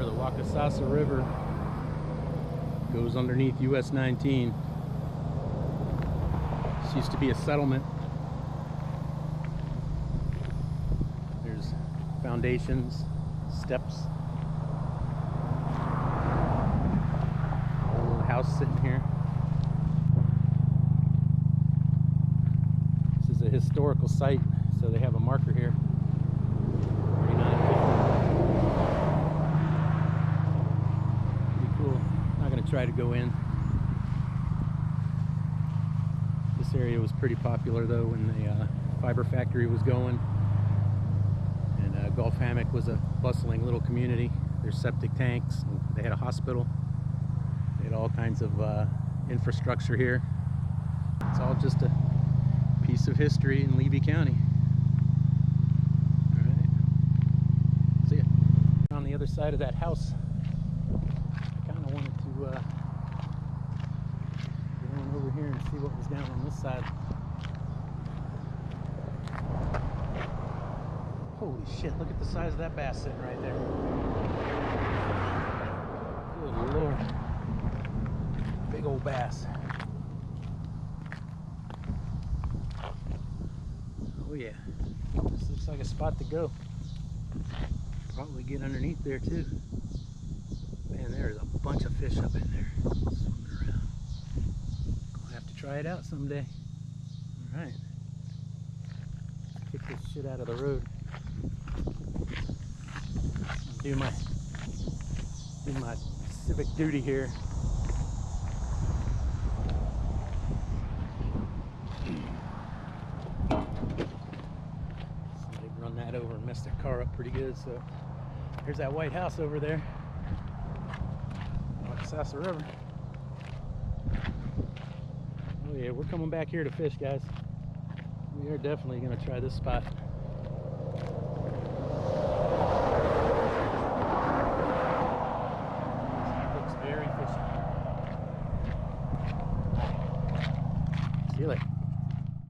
the Waccasassa River goes underneath US 19. This used to be a settlement. There's foundations, steps. Old house sitting here. This is a historical site, so they have a marker here. 3950. Pretty cool. Not going to try to go in. This area was pretty popular though when the fiber factory was going, and Gulf Hammock was a bustling little community. There's septic tanks, they had a hospital, they had all kinds of infrastructure here. It's all just a piece of history in Levy County. Alright, see ya. On the other side of that house, I kind of wanted to over here and see what was down on this side. Holy shit, look at the size of that bass sitting right there. Good lord. Big old bass. Oh yeah. This looks like a spot to go. Probably get underneath there too. Man, there's a bunch of fish up in there swimming around. Have to try it out someday. All right, kick this shit out of the road. Do my civic duty here. Somebody run that over and messed their car up pretty good. So there's that white house over there. Waccasassa River. Oh yeah, we're coming back here to fish, guys. We are definitely going to try this spot. It looks very fishy. See you later.